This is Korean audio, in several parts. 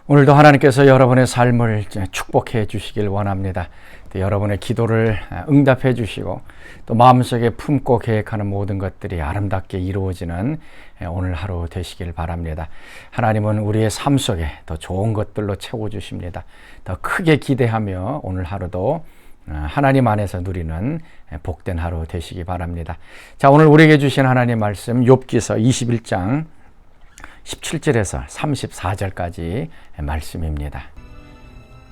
오늘도 하나님께서 여러분의 삶을 축복해 주시길 원합니다. 여러분의 기도를 응답해 주시고 또 마음속에 품고 계획하는 모든 것들이 아름답게 이루어지는 오늘 하루 되시길 바랍니다. 하나님은 우리의 삶 속에 더 좋은 것들로 채워주십니다. 더 크게 기대하며 오늘 하루도 하나님 안에서 누리는 복된 하루 되시기 바랍니다. 자, 오늘 우리에게 주신 하나님 말씀 욥기서 21장 17절에서 34절까지 말씀입니다.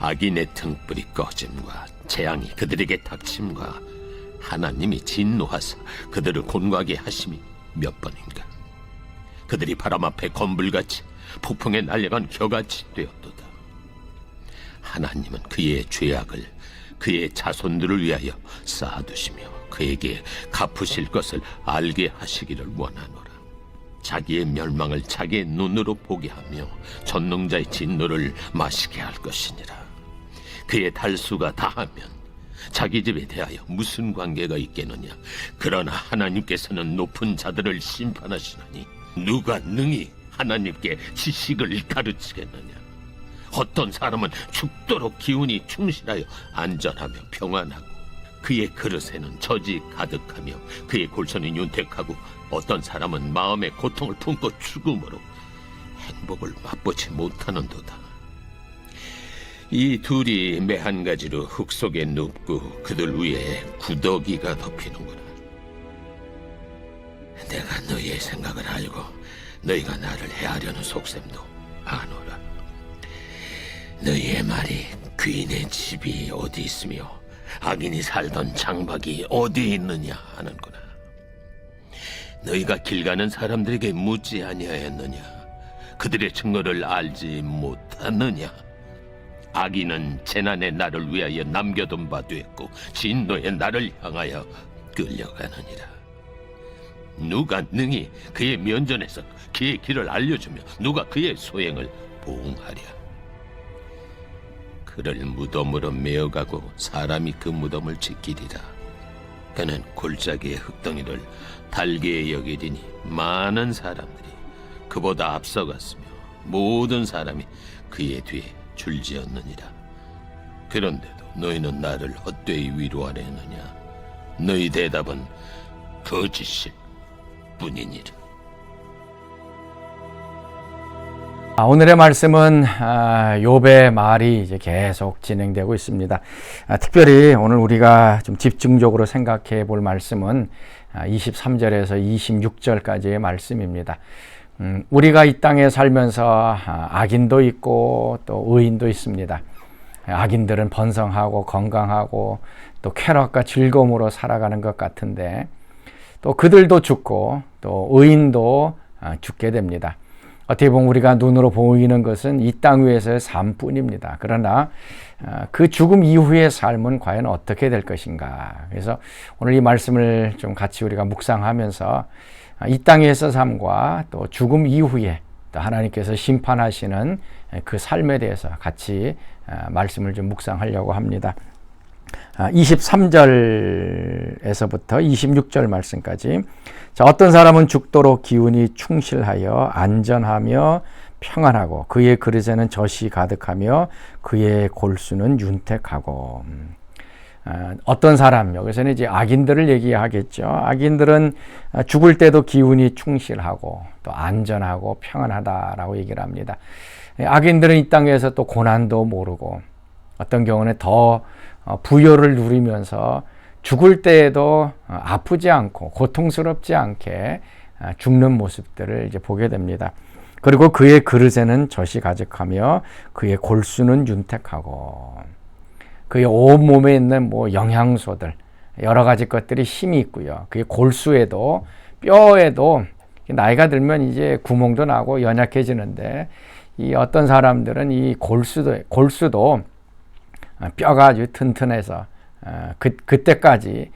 악인의 등불이 꺼짐과 재앙이 그들에게 닥침과 하나님이 진노하사 그들을 곤고하게 하심이 몇 번인가. 그들이 바람 앞에 건불같이 폭풍에 날려간 겨같이 되었도다. 하나님은 그의 죄악을 그의 자손들을 위하여 쌓아두시며 그에게 갚으실 것을 알게 하시기를 원하노라. 자기의 멸망을 자기의 눈으로 보게 하며 전능자의 진노를 마시게 할 것이니라. 그의 달수가 다하면 자기 집에 대하여 무슨 관계가 있겠느냐. 그러나 하나님께서는 높은 자들을 심판하시나니 누가 능히 하나님께 지식을 가르치겠느냐. 어떤 사람은 죽도록 기운이 충실하여 안전하며 평안하고 그의 그릇에는 젖이 가득하며 그의 골선이 윤택하고 어떤 사람은 마음의 고통을 품고 죽음으로 행복을 맛보지 못하는도다. 이 둘이 매 한 가지로 흙 속에 눕고 그들 위에 구더기가 덮이는구나. 내가 너희의 생각을 알고 너희가 나를 해하려는 속셈도 아노라. 너희의 말이 귀인의 집이 어디 있으며 악인이 살던 장막이 어디 있느냐 하는구나. 너희가 길 가는 사람들에게 묻지 아니하였느냐. 그들의 증거를 알지 못하느냐. 악인은 재난의 날을 위하여 남겨둔 바 되었고 진노의 날을 향하여 끌려가느니라. 누가 능히 그의 면전에서 그의 길을 알려주며 누가 그의 소행을 보응하랴. 그를 무덤으로 메어가고 사람이 그 무덤을 지키리라. 그는 골짜기의 흙덩이를 달게 여기리니 많은 사람들이 그보다 앞서갔으며 모든 사람이 그의 뒤에 줄지었느니라. 그런데도 너희는 나를 헛되이 위로하려 했느냐. 너희 대답은 거짓일 뿐이니라. 오늘의 말씀은 욥의 말이 이제 계속 진행되고 있습니다. 특별히 오늘 우리가 좀 집중적으로 생각해 볼 말씀은 23절에서 26절까지의 말씀입니다. 우리가 이 땅에 살면서 악인도 있고 또 의인도 있습니다. 악인들은 번성하고 건강하고 또 쾌락과 즐거움으로 살아가는 것 같은데 또 그들도 죽고 또 의인도 죽게 됩니다. 어떻게 보면 우리가 눈으로 보이는 것은 이 땅 위에서의 삶뿐입니다. 그러나 그 죽음 이후의 삶은 과연 어떻게 될 것인가. 그래서 오늘 이 말씀을 좀 같이 우리가 묵상하면서 이 땅에서 삶과 또 죽음 이후에 또 하나님께서 심판하시는 그 삶에 대해서 같이 말씀을 좀 묵상하려고 합니다. 23절에서부터 26절 말씀까지. 자, 어떤 사람은 죽도록 기운이 충실하여 안전하며 평안하고 그의 그릇에는 젖이 가득하며 그의 골수는 윤택하고. 어떤 사람, 여기서는 이제 악인들을 얘기하겠죠. 악인들은 죽을 때도 기운이 충실하고 또 안전하고 평안하다라고 얘기를 합니다. 악인들은 이 땅에서 또 고난도 모르고 어떤 경우는 더 부요를 누리면서 죽을 때에도 아프지 않고 고통스럽지 않게 죽는 모습들을 이제 보게 됩니다. 그리고 그의 그릇에는 젖이 가득하며 그의 골수는 윤택하고 그의 온몸에 있는 영양소들 여러 가지 것들이 힘이 있고요. 그의 골수에도 뼈에도 나이가 들면 이제 구멍도 나고 연약해지는데 이 어떤 사람들은 이 골수도 뼈가 아주 튼튼해서 그때까지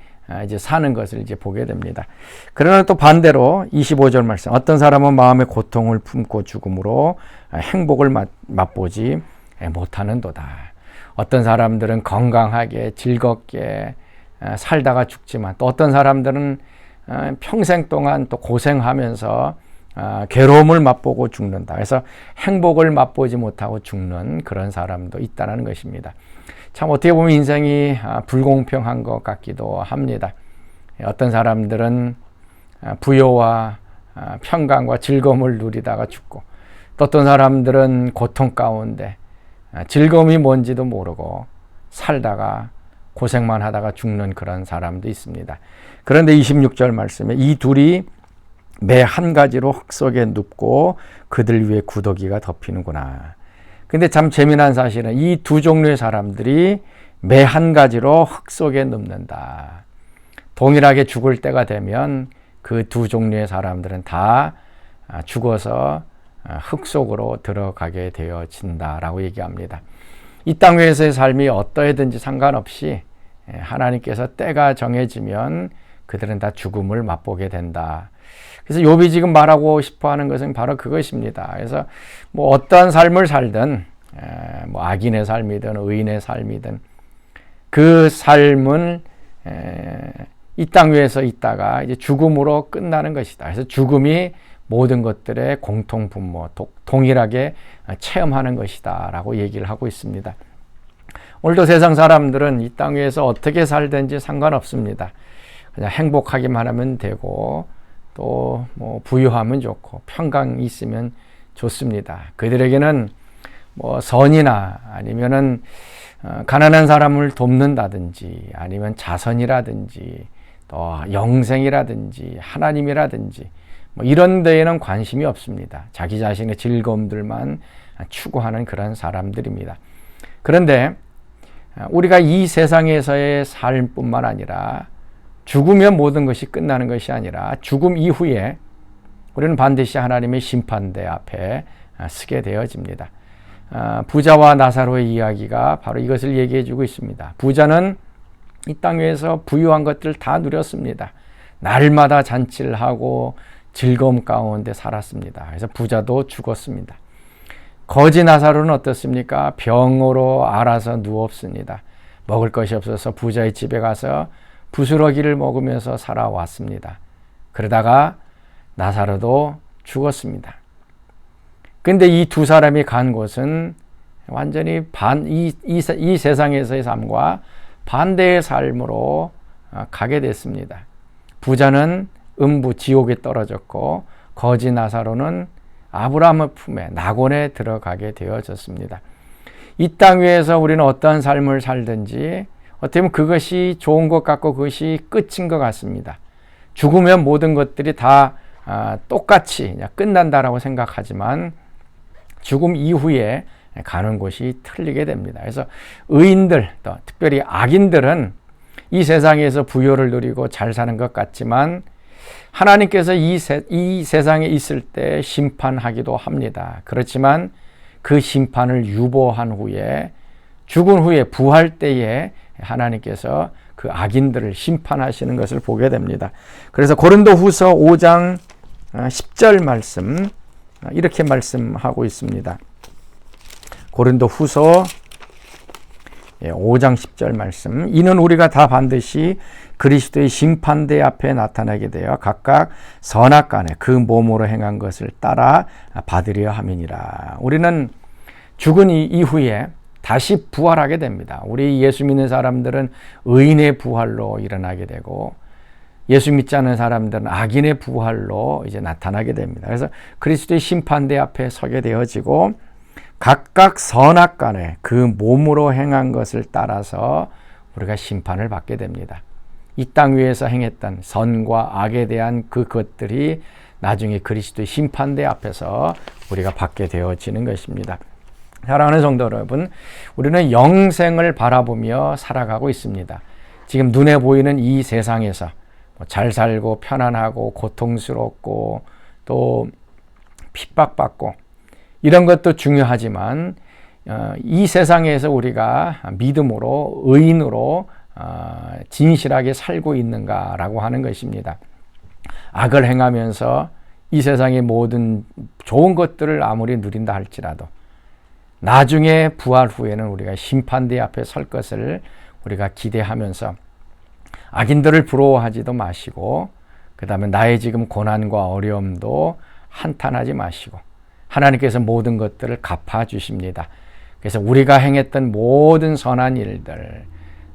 이제 사는 것을 이제 보게 됩니다. 그러나 또 반대로 25절 말씀, 어떤 사람은 마음의 고통을 품고 죽음으로 행복을 맛보지 못하는도다. 어떤 사람들은 건강하게 즐겁게 살다가 죽지만 또 어떤 사람들은 평생 동안 또 고생하면서 괴로움을 맛보고 죽는다. 그래서 행복을 맛보지 못하고 죽는 그런 사람도 있다는 것입니다. 참 어떻게 보면 인생이 불공평한 것 같기도 합니다. 어떤 사람들은 부여와 평강과 즐거움을 누리다가 죽고, 또 어떤 사람들은 고통 가운데 즐거움이 뭔지도 모르고 살다가 고생만 하다가 죽는 그런 사람도 있습니다. 그런데 26절 말씀에 이 둘이 매 한 가지로 흙 속에 눕고 그들 위에 구더기가 덮이는구나. 근데 참 재미난 사실은 이 두 종류의 사람들이 매 한 가지로 흙 속에 눕는다. 동일하게 죽을 때가 되면 그 두 종류의 사람들은 다 죽어서 흙 속으로 들어가게 되어진다라고 얘기합니다. 이 땅 위에서의 삶이 어떠하든지 상관없이 하나님께서 때가 정해지면 그들은 다 죽음을 맛보게 된다. 그래서 욥이 지금 말하고 싶어하는 것은 바로 그것입니다. 그래서 뭐 어떠한 삶을 살든, 뭐 악인의 삶이든 의인의 삶이든 그 삶은 이 땅 위에서 있다가 이제 죽음으로 끝나는 것이다. 그래서 죽음이 모든 것들의 공통 분모, 동일하게 체험하는 것이다라고 얘기를 하고 있습니다. 오늘도 세상 사람들은 이 땅 위에서 어떻게 살든지 상관없습니다. 그냥 행복하기만 하면 되고, 또 뭐 부유하면 좋고 평강이 있으면 좋습니다. 그들에게는 뭐 선이나 아니면은 가난한 사람을 돕는다든지, 아니면 자선이라든지, 또 영생이라든지 하나님이라든지 뭐 이런 데에는 관심이 없습니다. 자기 자신의 즐거움들만 추구하는 그런 사람들입니다. 그런데 우리가 이 세상에서의 삶뿐만 아니라 죽으면 모든 것이 끝나는 것이 아니라 죽음 이후에 우리는 반드시 하나님의 심판대 앞에 서게 되어집니다. 부자와 나사로의 이야기가 바로 이것을 얘기해 주고 있습니다. 부자는 이 땅 위에서 부유한 것들을 다 누렸습니다. 날마다 잔치를 하고 즐거움 가운데 살았습니다. 그래서 부자도 죽었습니다. 거지 나사로는 어떻습니까? 병으로 앓아서 누웠습니다. 먹을 것이 없어서 부자의 집에 가서 부스러기를 먹으면서 살아왔습니다. 그러다가 나사로도 죽었습니다. 근데 이 두 사람이 간 곳은 완전히 이 세상에서의 삶과 반대의 삶으로 가게 됐습니다. 부자는 음부 지옥에 떨어졌고, 거지 나사로는 아브라함의 품에 낙원에 들어가게 되어졌습니다. 이 땅 위에서 우리는 어떠한 삶을 살든지 어떻게 보면 그것이 좋은 것 같고 그것이 끝인 것 같습니다. 죽으면 모든 것들이 다 똑같이 끝난다라고 생각하지만 죽음 이후에 가는 곳이 틀리게 됩니다. 그래서 의인들, 또 특별히 악인들은 이 세상에서 부요를 누리고 잘 사는 것 같지만 하나님께서 이 세상에 있을 때 심판하기도 합니다. 그렇지만 그 심판을 유보한 후에, 죽은 후에 부활 때에 하나님께서 그 악인들을 심판하시는 것을 보게 됩니다. 그래서 고린도후서 5장 10절 말씀 이렇게 말씀하고 있습니다. 고린도후서 5장 10절 말씀. 이는 우리가 다 반드시 그리스도의 심판대 앞에 나타나게 되어 각각 선악간에 그 몸으로 행한 것을 따라 받으려 함이니라. 우리는 죽은 이후에 다시 부활하게 됩니다. 우리 예수 믿는 사람들은 의인의 부활로 일어나게 되고, 예수 믿지 않는 사람들은 악인의 부활로 이제 나타나게 됩니다. 그래서 그리스도의 심판대 앞에 서게 되어지고 각각 선악간에 그 몸으로 행한 것을 따라서 우리가 심판을 받게 됩니다. 이 땅 위에서 행했던 선과 악에 대한 그것들이 나중에 그리스도의 심판대 앞에서 우리가 받게 되어지는 것입니다. 사랑하는 성도 여러분, 우리는 영생을 바라보며 살아가고 있습니다. 지금 눈에 보이는 이 세상에서 잘 살고 편안하고 고통스럽고 또 핍박받고 이런 것도 중요하지만 이 세상에서 우리가 믿음으로 의인으로 진실하게 살고 있는가라고 하는 것입니다. 악을 행하면서 이 세상의 모든 좋은 것들을 아무리 누린다 할지라도 나중에 부활 후에는 우리가 심판대 앞에 설 것을 우리가 기대하면서 악인들을 부러워하지도 마시고, 그 다음에 나의 지금 고난과 어려움도 한탄하지 마시고 하나님께서 모든 것들을 갚아주십니다. 그래서 우리가 행했던 모든 선한 일들,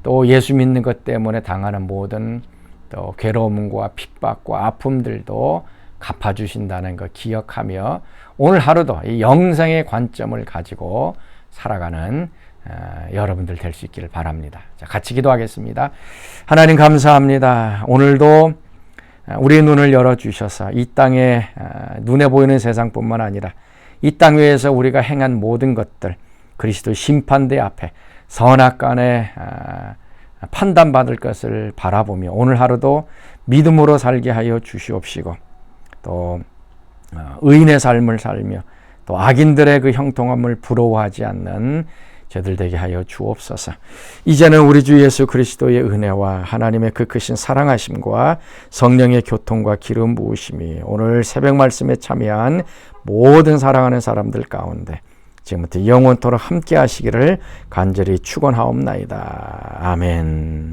또 예수 믿는 것 때문에 당하는 모든 또 괴로움과 핍박과 아픔들도 갚아주신다는 거 기억하며 오늘 하루도 이 영생의 관점을 가지고 살아가는 여러분들 될 수 있기를 바랍니다. 자, 같이 기도하겠습니다. 하나님 감사합니다. 오늘도 우리의 눈을 열어주셔서 이 땅에 눈에 보이는 세상뿐만 아니라 이 땅 위에서 우리가 행한 모든 것들 그리스도 심판대 앞에 선악간에 판단받을 것을 바라보며 오늘 하루도 믿음으로 살게 하여 주시옵시고 또 의인의 삶을 살며 또 악인들의 그 형통함을 부러워하지 않는 저들 되게 하여 주옵소서. 이제는 우리 주 예수 그리스도의 은혜와 하나님의 그 크신 사랑하심과 성령의 교통과 기름 부으심이 오늘 새벽 말씀에 참여한 모든 사랑하는 사람들 가운데 지금부터 영원토록 함께 하시기를 간절히 축원하옵나이다. 아멘.